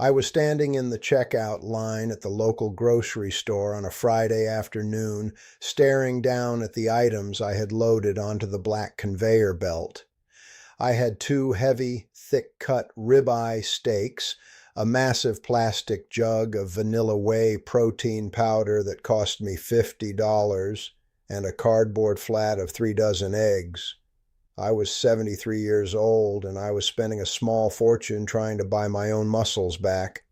I was standing in the checkout line at the local grocery store on a Friday afternoon, staring down at the items I had loaded onto the black conveyor belt. I had two heavy, thick-cut ribeye steaks, a massive plastic jug of vanilla whey protein powder that cost me $50, and a cardboard flat of 3 dozen eggs. I was 73 years old, and I was spending a small fortune trying to buy my own muscles back.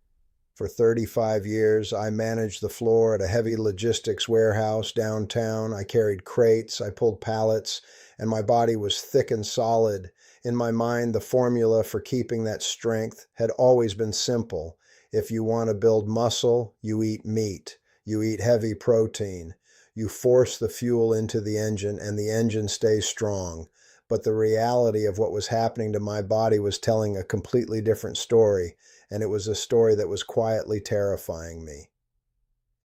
For 35 years, I managed the floor at a heavy logistics warehouse downtown. I carried crates, I pulled pallets, and my body was thick and solid. In my mind, the formula for keeping that strength had always been simple. If you want to build muscle, you eat meat. You eat heavy protein. You force the fuel into the engine, and the engine stays strong. But the reality of what was happening to my body was telling a completely different story, and it was a story that was quietly terrifying me.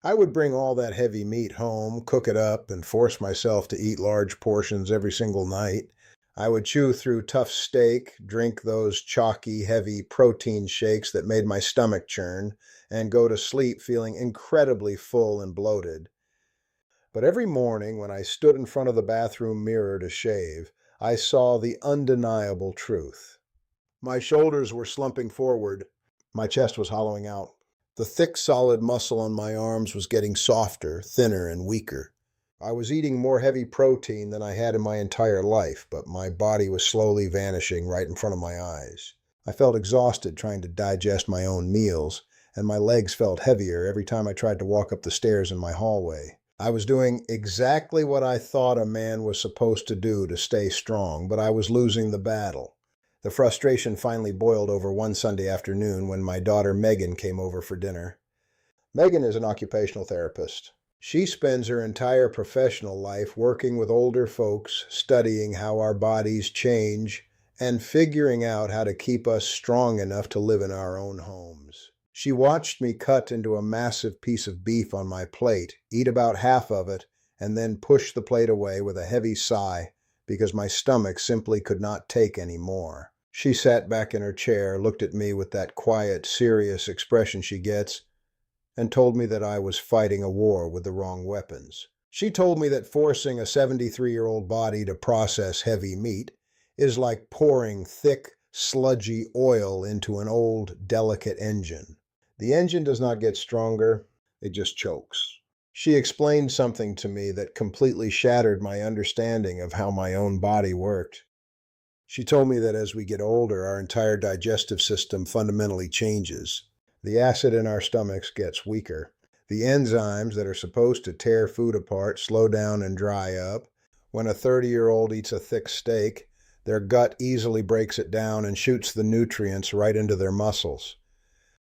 I would bring all that heavy meat home, cook it up, and force myself to eat large portions every single night. I would chew through tough steak, drink those chalky, heavy protein shakes that made my stomach churn, and go to sleep feeling incredibly full and bloated. But every morning when I stood in front of the bathroom mirror to shave, I saw the undeniable truth. My shoulders were slumping forward. My chest was hollowing out. The thick, solid muscle on my arms was getting softer, thinner, and weaker. I was eating more heavy protein than I had in my entire life, but my body was slowly vanishing right in front of my eyes. I felt exhausted trying to digest my own meals, and my legs felt heavier every time I tried to walk up the stairs in my hallway. I was doing exactly what I thought a man was supposed to do to stay strong, but I was losing the battle. The frustration finally boiled over one Sunday afternoon when my daughter Megan came over for dinner. Megan is an occupational therapist. She spends her entire professional life working with older folks, studying how our bodies change, and figuring out how to keep us strong enough to live in our own homes. She watched me cut into a massive piece of beef on my plate, eat about half of it, and then push the plate away with a heavy sigh because my stomach simply could not take any more. She sat back in her chair, looked at me with that quiet, serious expression she gets, and told me that I was fighting a war with the wrong weapons. She told me that forcing a 73-year-old body to process heavy meat is like pouring thick, sludgy oil into an old, delicate engine. The engine does not get stronger, it just chokes. She explained something to me that completely shattered my understanding of how my own body worked. She told me that as we get older, our entire digestive system fundamentally changes. The acid in our stomachs gets weaker. The enzymes that are supposed to tear food apart slow down and dry up. When a 30-year-old eats a thick steak, their gut easily breaks it down and shoots the nutrients right into their muscles.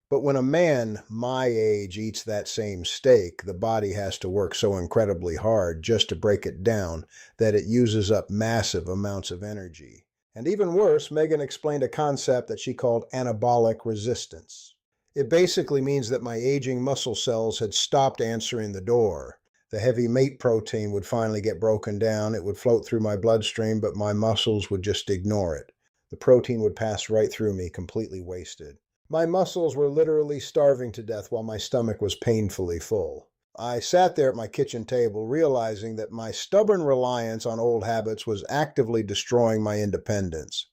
But when a man my age eats that same steak, the body has to work so incredibly hard just to break it down that it uses up massive amounts of energy. And even worse, Megan explained a concept that she called anabolic resistance. It basically means that my aging muscle cells had stopped answering the door. The heavy meat protein would finally get broken down. It would float through my bloodstream, but my muscles would just ignore it. The protein would pass right through me, completely wasted. My muscles were literally starving to death while my stomach was painfully full. I sat there at my kitchen table, realizing that my stubborn reliance on old habits was actively destroying my independence.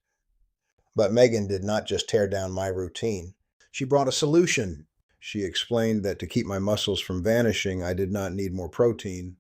But Megan did not just tear down my routine. She brought a solution. She explained that to keep my muscles from vanishing, I did not need more protein.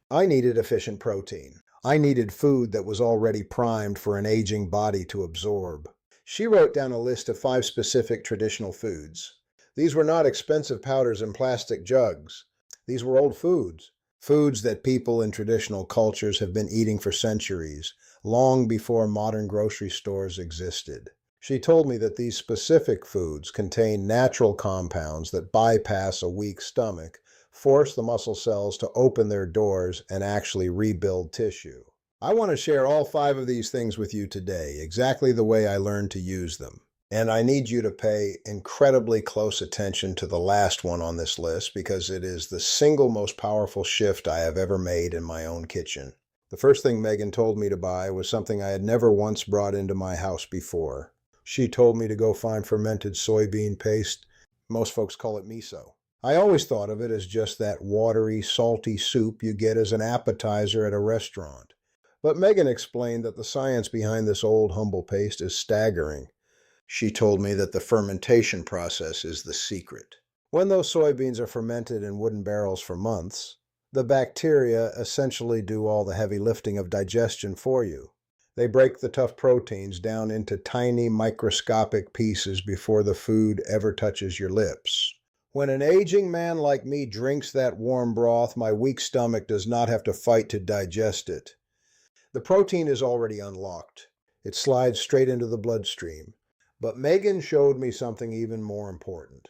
I needed efficient protein. I needed food that was already primed for an aging body to absorb. She wrote down a list of 5 specific traditional foods. These were not expensive powders in plastic jugs. These were old foods. Foods that people in traditional cultures have been eating for centuries, long before modern grocery stores existed. She told me that these specific foods contain natural compounds that bypass a weak stomach, force the muscle cells to open their doors, and actually rebuild tissue. I want to share all 5 of these things with you today, exactly the way I learned to use them. And I need you to pay incredibly close attention to the last one on this list because it is the single most powerful shift I have ever made in my own kitchen. The first thing Megan told me to buy was something I had never once brought into my house before. She told me to go find fermented soybean paste Most folks call it miso. I always thought of it as just that watery, salty soup you get as an appetizer at a restaurant. But Megan explained that the science behind this old humble paste is staggering. She told me that the fermentation process is the secret. When those soybeans are fermented in wooden barrels for months, the bacteria essentially do all the heavy lifting of digestion for you. They break the tough proteins down into tiny microscopic pieces before the food ever touches your lips. When an aging man like me drinks that warm broth, my weak stomach does not have to fight to digest it. The protein is already unlocked. It slides straight into the bloodstream. But Megan showed me something even more important.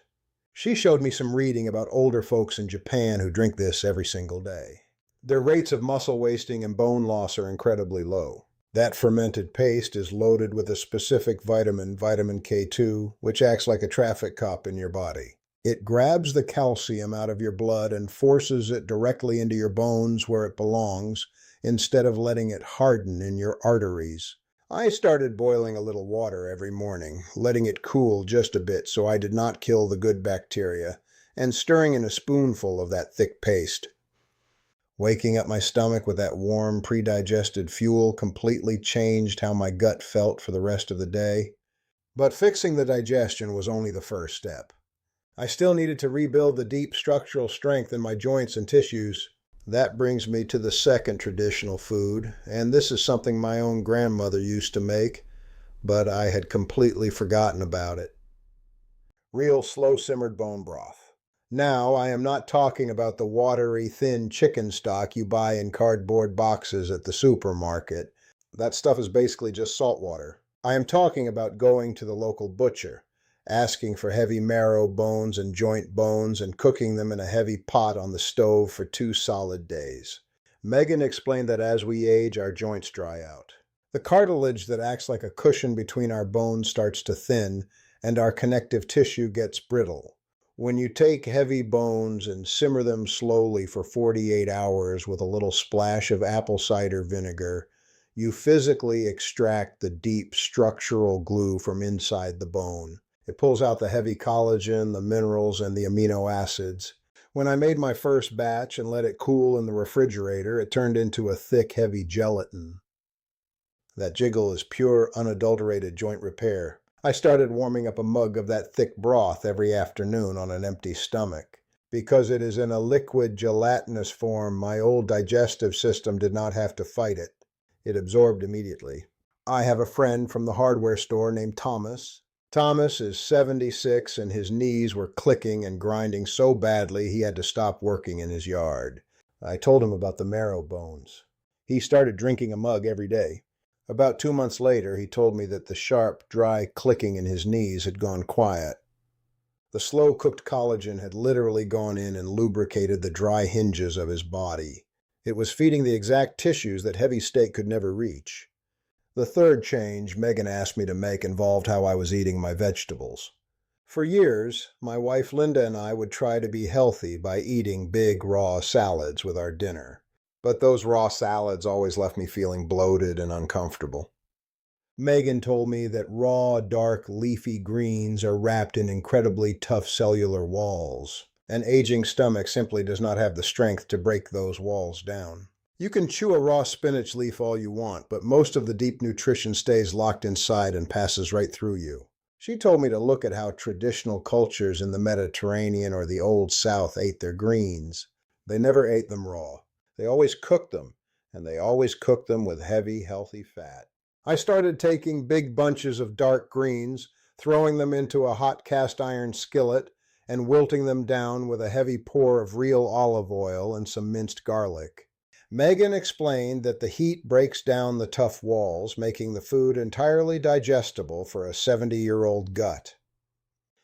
She showed me some reading about older folks in Japan who drink this every single day. Their rates of muscle wasting and bone loss are incredibly low. That fermented paste is loaded with a specific vitamin, vitamin K2, which acts like a traffic cop in your body. It grabs the calcium out of your blood and forces it directly into your bones where it belongs, instead of letting it harden in your arteries. I started boiling a little water every morning, letting it cool just a bit so I did not kill the good bacteria, and stirring in a spoonful of that thick paste. Waking up my stomach with that warm, pre-digested fuel completely changed how my gut felt for the rest of the day. But fixing the digestion was only the first step. I still needed to rebuild the deep structural strength in my joints and tissues. That brings me to the second traditional food, and this is something my own grandmother used to make, but I had completely forgotten about it. Real slow-simmered bone broth. Now, I am not talking about the watery, thin chicken stock you buy in cardboard boxes at the supermarket. That stuff is basically just salt water. I am talking about going to the local butcher, asking for heavy marrow bones and joint bones and cooking them in a heavy pot on the stove for 2 solid days. Megan explained that as we age, our joints dry out. The cartilage that acts like a cushion between our bones starts to thin, and our connective tissue gets brittle. When you take heavy bones and simmer them slowly for 48 hours with a little splash of apple cider vinegar, you physically extract the deep structural glue from inside the bone. It pulls out the heavy collagen, the minerals, and the amino acids. When I made my first batch and let it cool in the refrigerator, it turned into a thick, heavy gelatin. That jiggle is pure, unadulterated joint repair. I started warming up a mug of that thick broth every afternoon on an empty stomach. Because it is in a liquid, gelatinous form, my old digestive system did not have to fight it. It absorbed immediately. I have a friend from the hardware store named Thomas. Thomas is 76 and his knees were clicking and grinding so badly he had to stop working in his yard. I told him about the marrow bones. He started drinking a mug every day. About 2 months later, he told me that the sharp, dry clicking in his knees had gone quiet. The slow-cooked collagen had literally gone in and lubricated the dry hinges of his body. It was feeding the exact tissues that heavy steak could never reach. The third change Megan asked me to make involved how I was eating my vegetables. For years, my wife Linda and I would try to be healthy by eating big, raw salads with our dinner. But those raw salads always left me feeling bloated and uncomfortable. Megan told me that raw, dark, leafy greens are wrapped in incredibly tough cellular walls. An aging stomach simply does not have the strength to break those walls down. You can chew a raw spinach leaf all you want, but most of the deep nutrition stays locked inside and passes right through you. She told me to look at how traditional cultures in the Mediterranean or the Old South ate their greens. They never ate them raw. They always cooked them, and they always cooked them with heavy, healthy fat. I started taking big bunches of dark greens, throwing them into a hot cast iron skillet, and wilting them down with a heavy pour of real olive oil and some minced garlic. Megan explained that the heat breaks down the tough walls, making the food entirely digestible for a 70-year-old gut.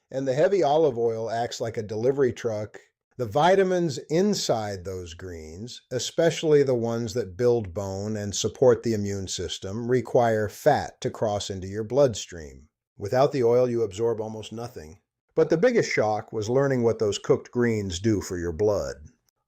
And the heavy olive oil acts like a delivery truck. The vitamins inside those greens, especially the ones that build bone and support the immune system, require fat to cross into your bloodstream. Without the oil, you absorb almost nothing. But the biggest shock was learning what those cooked greens do for your blood.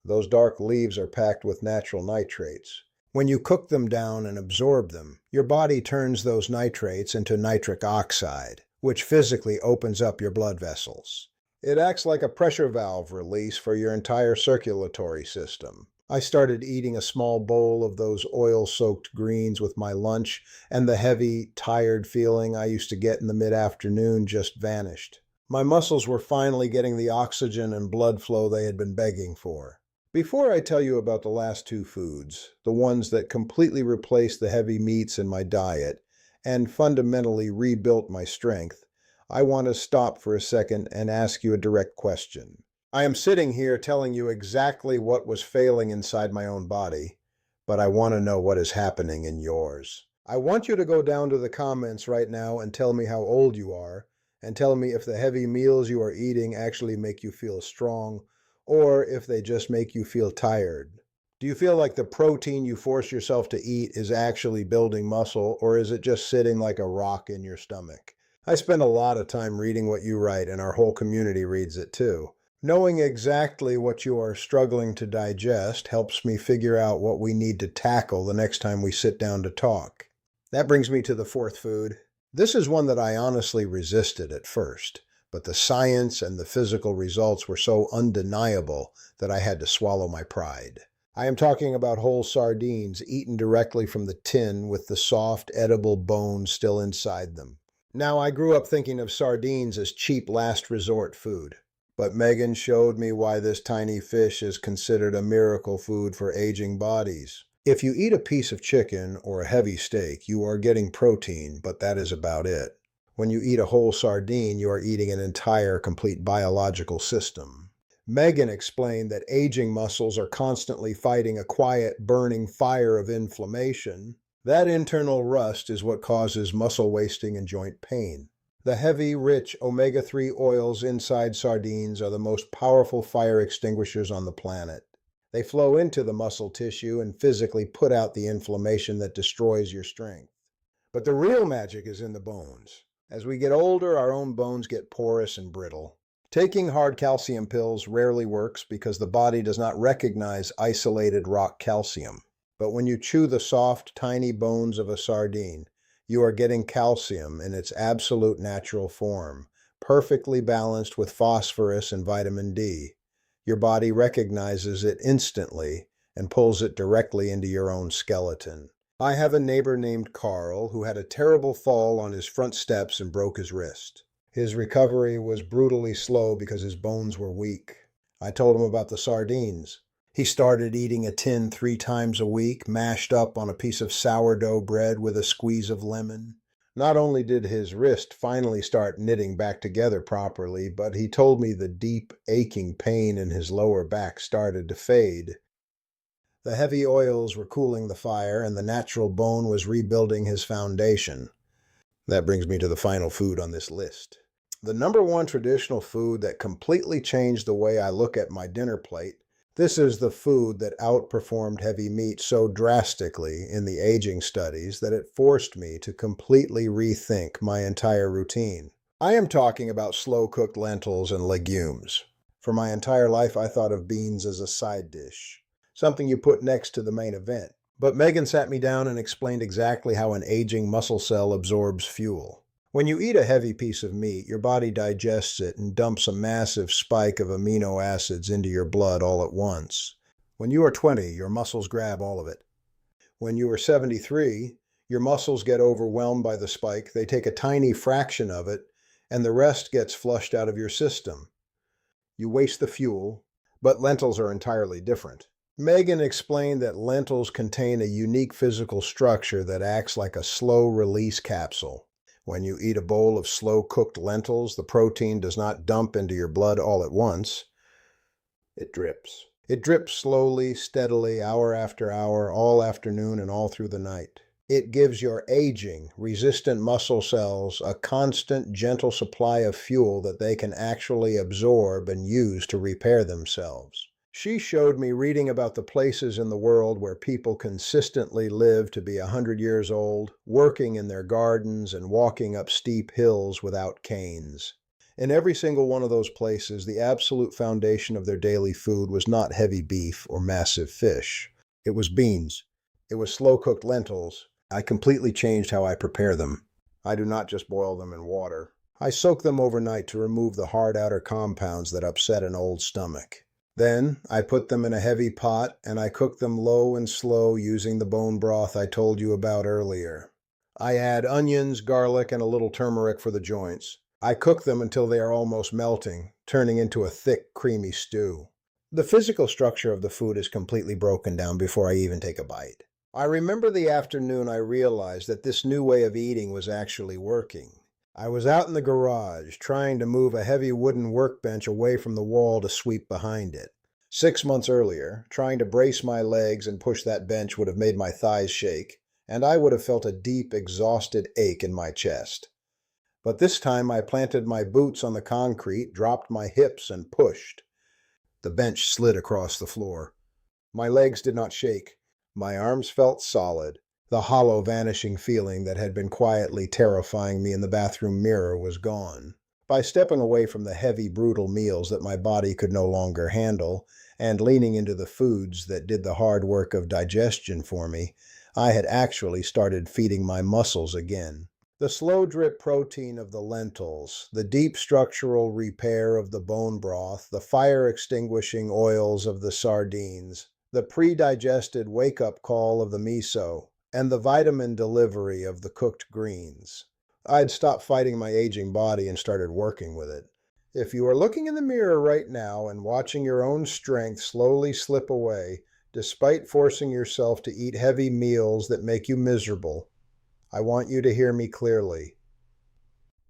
Those dark leaves are packed with natural nitrates. When you cook them down and absorb them, your body turns those nitrates into nitric oxide, which physically opens up your blood vessels. It acts like a pressure valve release for your entire circulatory system. I started eating a small bowl of those oil-soaked greens with my lunch, and the heavy, tired feeling I used to get in the mid-afternoon just vanished. My muscles were finally getting the oxygen and blood flow they had been begging for. Before I tell you about the last two foods, the ones that completely replaced the heavy meats in my diet and fundamentally rebuilt my strength, I want to stop for a second and ask you a direct question. I am sitting here telling you exactly what was failing inside my own body, but I want to know what is happening in yours. I want you to go down to the comments right now and tell me how old you are, and tell me if the heavy meals you are eating actually make you feel strong, or if they just make you feel tired. Do you feel like the protein you force yourself to eat is actually building muscle, or is it just sitting like a rock in your stomach? I spend a lot of time reading what you write, and our whole community reads it too. Knowing exactly what you are struggling to digest helps me figure out what we need to tackle the next time we sit down to talk. That brings me to the fourth food. This is one that I honestly resisted at first, but the science and the physical results were so undeniable that I had to swallow my pride. I am talking about whole sardines eaten directly from the tin with the soft, edible bones still inside them. Now, I grew up thinking of sardines as cheap last resort food. But Megan showed me why this tiny fish is considered a miracle food for aging bodies. If you eat a piece of chicken or a heavy steak, you are getting protein, but that is about it. When you eat a whole sardine, you are eating an entire, complete biological system. Megan explained that aging muscles are constantly fighting a quiet, burning fire of inflammation. That internal rust is what causes muscle wasting and joint pain. The heavy, rich omega-3 oils inside sardines are the most powerful fire extinguishers on the planet. They flow into the muscle tissue and physically put out the inflammation that destroys your strength. But the real magic is in the bones. As we get older, our own bones get porous and brittle. Taking hard calcium pills rarely works because the body does not recognize isolated rock calcium. But when you chew the soft, tiny bones of a sardine, you are getting calcium in its absolute natural form, perfectly balanced with phosphorus and vitamin D. Your body recognizes it instantly and pulls it directly into your own skeleton. I have a neighbor named Carl who had a terrible fall on his front steps and broke his wrist. His recovery was brutally slow because his bones were weak. I told him about the sardines. He started eating a tin 3 times a week, mashed up on a piece of sourdough bread with a squeeze of lemon. Not only did his wrist finally start knitting back together properly, but he told me the deep, aching pain in his lower back started to fade. The heavy oils were cooling the fire, and the natural bone was rebuilding his foundation. That brings me to the final food on this list. The number one traditional food that completely changed the way I look at my dinner plate. This is the food that outperformed heavy meat so drastically in the aging studies that it forced me to completely rethink my entire routine. I am talking about slow-cooked lentils and legumes. For my entire life, I thought of beans as a side dish, something you put next to the main event. But Megan sat me down and explained exactly how an aging muscle cell absorbs fuel. When you eat a heavy piece of meat, your body digests it and dumps a massive spike of amino acids into your blood all at once. When you are 20, your muscles grab all of it. When you are 73, your muscles get overwhelmed by the spike. They take a tiny fraction of it, and the rest gets flushed out of your system. You waste the fuel, but lentils are entirely different. Megan explained that lentils contain a unique physical structure that acts like a slow-release capsule. When you eat a bowl of slow-cooked lentils, the protein does not dump into your blood all at once. It drips. It drips slowly, steadily, hour after hour, all afternoon and all through the night. It gives your aging, resistant muscle cells a constant, gentle supply of fuel that they can actually absorb and use to repair themselves. She showed me reading about the places in the world where people consistently live to be 100 years old, working in their gardens and walking up steep hills without canes. In every single one of those places, the absolute foundation of their daily food was not heavy beef or massive fish. It was beans. It was slow-cooked lentils. I completely changed how I prepare them. I do not just boil them in water. I soak them overnight to remove the hard outer compounds that upset an old stomach. Then I put them in a heavy pot and I cook them low and slow using the bone broth I told you about earlier. I add onions, garlic, and a little turmeric for the joints. I cook them until they are almost melting, turning into a thick, creamy stew. The physical structure of the food is completely broken down before I even take a bite. I remember the afternoon I realized that this new way of eating was actually working. I was out in the garage, trying to move a heavy wooden workbench away from the wall to sweep behind it. 6 months earlier, trying to brace my legs and push that bench would have made my thighs shake, and I would have felt a deep, exhausted ache in my chest. But this time I planted my boots on the concrete, dropped my hips, and pushed. The bench slid across the floor. My legs did not shake. My arms felt solid. The hollow, vanishing feeling that had been quietly terrifying me in the bathroom mirror was gone. By stepping away from the heavy, brutal meals that my body could no longer handle, and leaning into the foods that did the hard work of digestion for me, I had actually started feeding my muscles again. The slow drip protein of the lentils, the deep structural repair of the bone broth, the fire extinguishing oils of the sardines, the pre-digested wake-up call of the miso, and the vitamin delivery of the cooked greens. I'd stopped fighting my aging body and started working with it. If you are looking in the mirror right now and watching your own strength slowly slip away, despite forcing yourself to eat heavy meals that make you miserable, I want you to hear me clearly.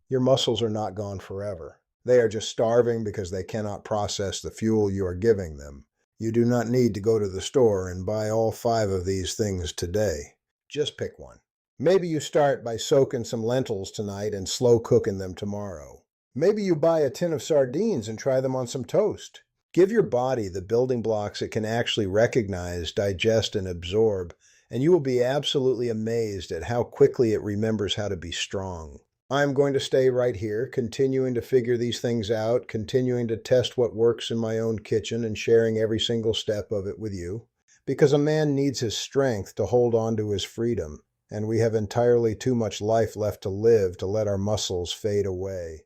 Your muscles are not gone forever. They are just starving because they cannot process the fuel you are giving them. You do not need to go to the store and buy all 5 of these things today. Just pick one. Maybe you start by soaking some lentils tonight and slow cooking them tomorrow. Maybe you buy a tin of sardines and try them on some toast. Give your body the building blocks it can actually recognize, digest, and absorb, and you will be absolutely amazed at how quickly it remembers how to be strong. I'm going to stay right here, continuing to figure these things out, continuing to test what works in my own kitchen and sharing every single step of it with you, because a man needs his strength to hold on to his freedom, and we have entirely too much life left to live to let our muscles fade away.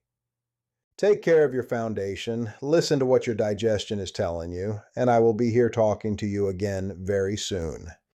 Take care of your foundation, listen to what your digestion is telling you, and I will be here talking to you again very soon.